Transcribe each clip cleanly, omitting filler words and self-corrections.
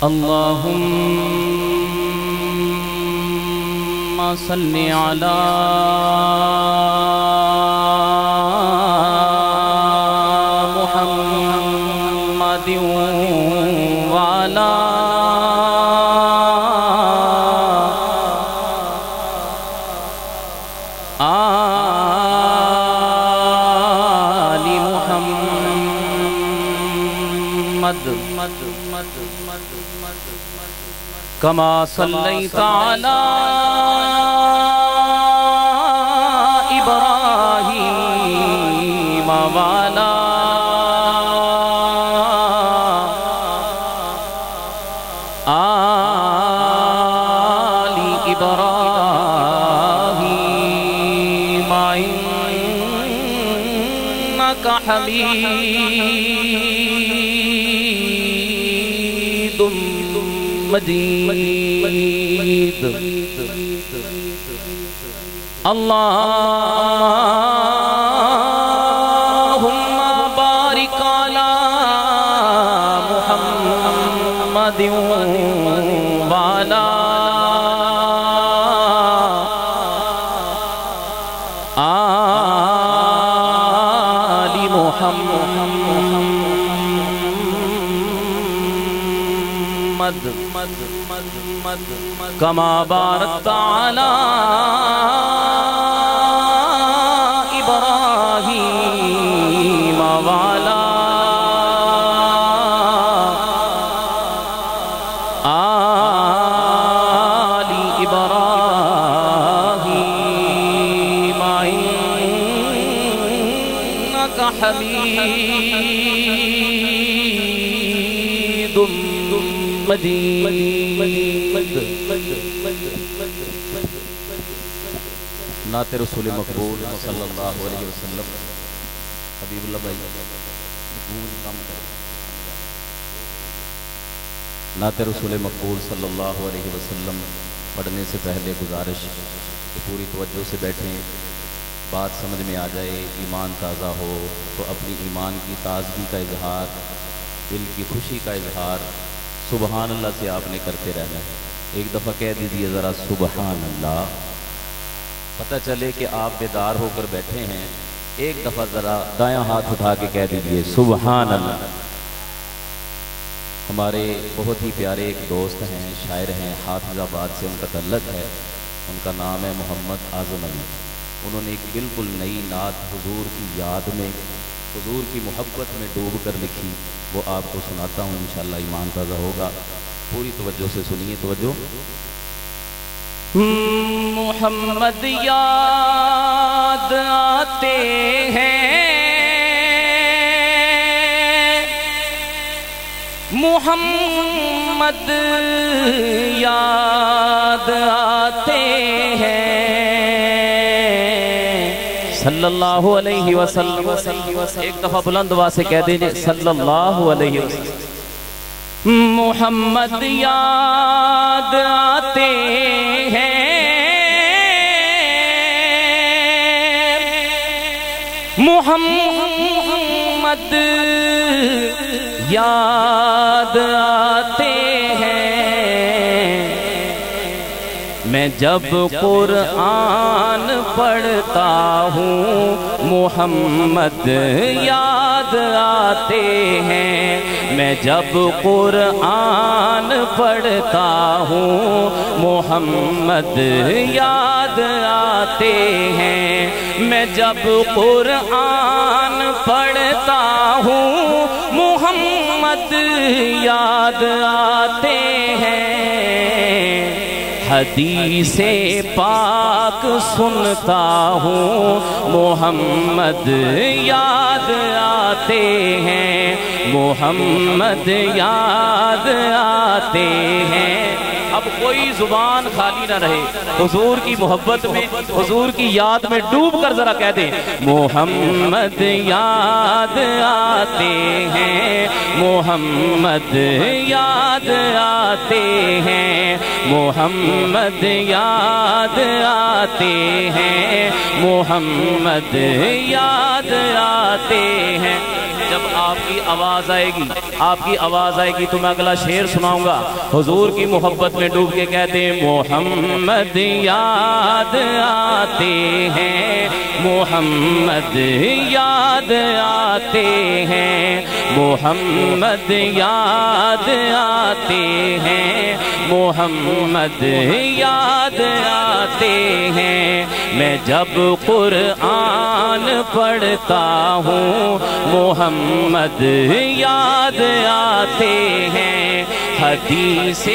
اللهم صل على محمد وعلى آل محمد كما صليت على إبراهيم وعلى آل إبراهيم إنك حميد مجيد اللهم بارك على محمد وعلى آل محمد كما باركت على إبراهيم وعلى آل إبراهيم إنك حميد مجيد. نعت رسول مقبول صلی اللہ علیہ وسلم. حبیب اللہ بھائی گونج کم کریں. نعت رسول مقبول صلی اللہ علیہ وسلم پڑھنے سے پہلے گزارش کہ پوری توجہ سے بیٹھیں. بات سمجھ میں آ جائے، ایمان تازہ ہو تو اپنی ایمان کی تازگی کا اظہار، دل کی خوشی کا اظہار سبحان اللہ سے آپ نے کرتے رہنا ہے. ایک دفعہ کہہ دیجیے ذرا سبحان اللہ، پتہ چلے کہ آپ بیدار ہو کر بیٹھے ہیں. ایک دفعہ ذرا دایاں ہاتھ اٹھا کے کہہ دیجیے سبحان اللہ. ہمارے بہت ہی پیارے ایک دوست ہیں، شاعر ہیں، حافظ آباد سے ان کا تعلق ہے. ان کا نام ہے محمد اعظم علی. انہوں نے ایک بالکل نئی نعت حضور کی یاد میں، حضور کی محبت میں ڈوب کر لکھی. وہ آپ کو سناتا ہوں، انشاءاللہ ایمان تازہ ہوگا. پوری توجہ سے سنیے. توجہ. محمد یاد آتے ہیں، محمد یاد آتے ہیں صلی اللہ علیہ وسلم. ایک دفعہ بلند آواز سے کہہ دیجئے صلی اللہ علیہ وسلم. محمد یاد آتے ہیں، محمد یاد آتے ہیں. میں جب قرآن پڑھتا ہوں محمد یاد آتے ہیں. میں جب قرآن پڑھتا ہوں محمد یاد آتے ہیں. میں جب قرآن پڑھتا ہوں محمد یاد آتے ہیں. حدیث پاک سنتا ہوں محمد یاد آتے ہیں. محمد یاد آتے ہیں. اب کوئی زبان خالی نہ رہے، حضور کی محبت میں، حضور کی یاد میں ڈوب کر ذرا کہہ دیں محمد یاد آتے ہیں، محمد یاد آتے ہیں، محمد یاد آتے ہیں، محمد یاد آتے ہیں. جب آپ کی آواز آئے گی، آپ کی آواز آئے گی تو میں اگلا شعر سناؤں گا۔ حضور کی محبت میں ڈوب کے کہتے ہیں محمد یاد آتے ہیں، محمد یاد آتے ہیں، محمد یاد آتے ہیں، محمد یاد آتے ہیں۔ میں جب قرآن پڑھتا ہوں محمد یاد آتے ہیں، حدیث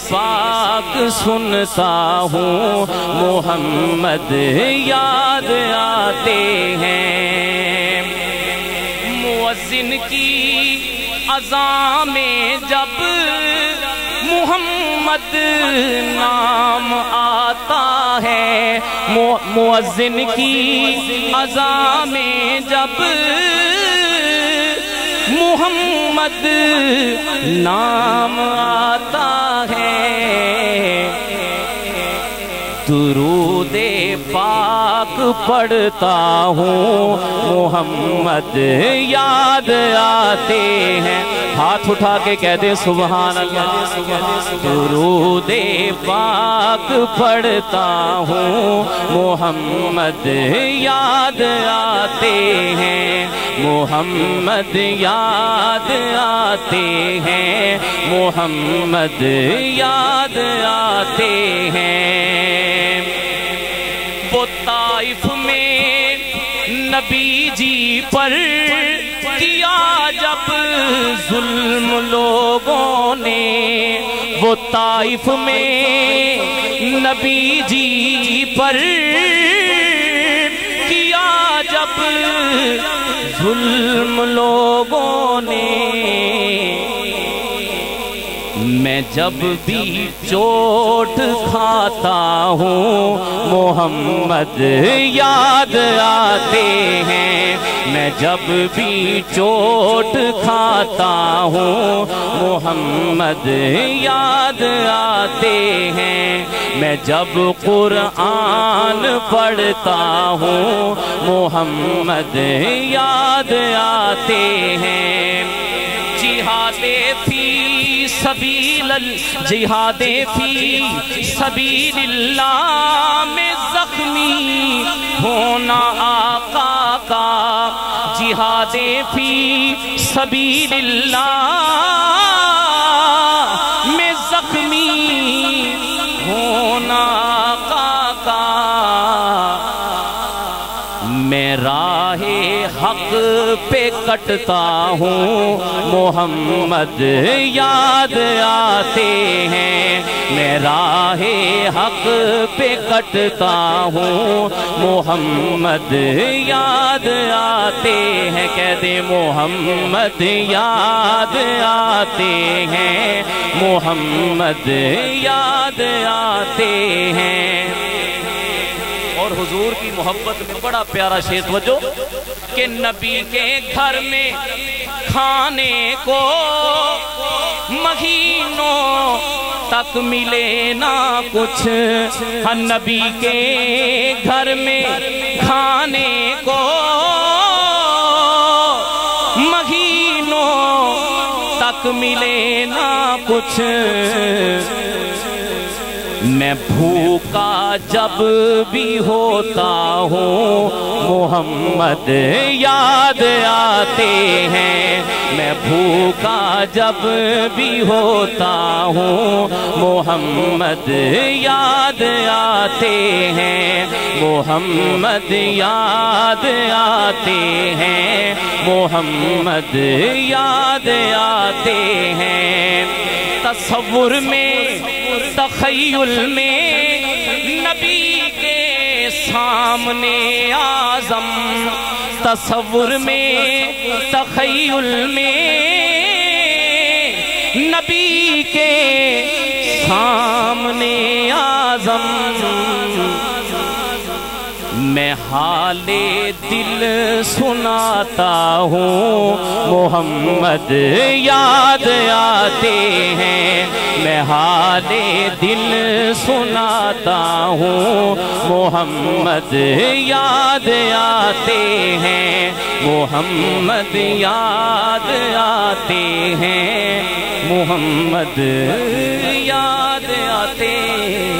پاک سنتا ہوں محمد یاد آتے ہیں۔ مؤذن کی اذان میں جب محمد نام آتا ہے، مؤذن کی اذان میں جب محمد نام آتا ہے، درود پاک پڑھتا ہوں محمد یاد آتے ہیں۔ ہاتھ اٹھا کے کہہ دے سبحان اللہ۔ درود پاک پڑھتا ہوں محمد یاد آتے ہیں، محمد یاد آتے ہیں، محمد یاد آتے ہیں۔ وہ طائف میں نبی جی پر کیا جب ظلم لوگوں نے، وہ طائف میں نبی جی پر کیا جب ظلم لوگوں نے، میں جب بھی چوٹ کھاتا ہوں محمد یاد آتے ہیں، میں جب بھی چوٹ کھاتا ہوں محمد یاد آتے ہیں، میں جب قرآن پڑھتا ہوں محمد یاد آتے ہیں۔ جہاد فی سبیل اللہ میں زخمی ہونا آقا کا، جہاد فی سبیل اللہ میں زخمی ہونا آقا کا، میں راہ حق پہ کٹتا ہوں محمد یاد آتے ہیں، میں راہ حق پہ کٹتا ہوں محمد یاد آتے ہیں۔ کہہ دے محمد یاد آتے ہیں، محمد یاد آتے ہیں۔ اور حضور کی محبت میں بڑا پیارا شعر توجہ کہ نبی کے گھر میں کھانے کو مہینوں تک ملے نہ کچھ، نبی کے گھر میں کھانے کو مہینوں تک ملے نہ کچھ، میں بھوکا جب بھی ہوتا ہوں محمد یاد آتے ہیں، میں بھوکا جب بھی ہوتا ہوں محمد یاد آتے ہیں، محمد یاد آتے ہیں، محمد یاد آتے ہیں۔ تصور میں تخیل میں نبی کے سامنے اعظم، تصور میں تخیل میں نبی کے سامنے اعظم، میں حال دل سناتا ہوں محمد یاد آتے ہیں، میں حال دل سناتا ہوں محمد یاد آتے ہیں، محمد یاد آتے ہیں، محمد یاد آتے ہیں۔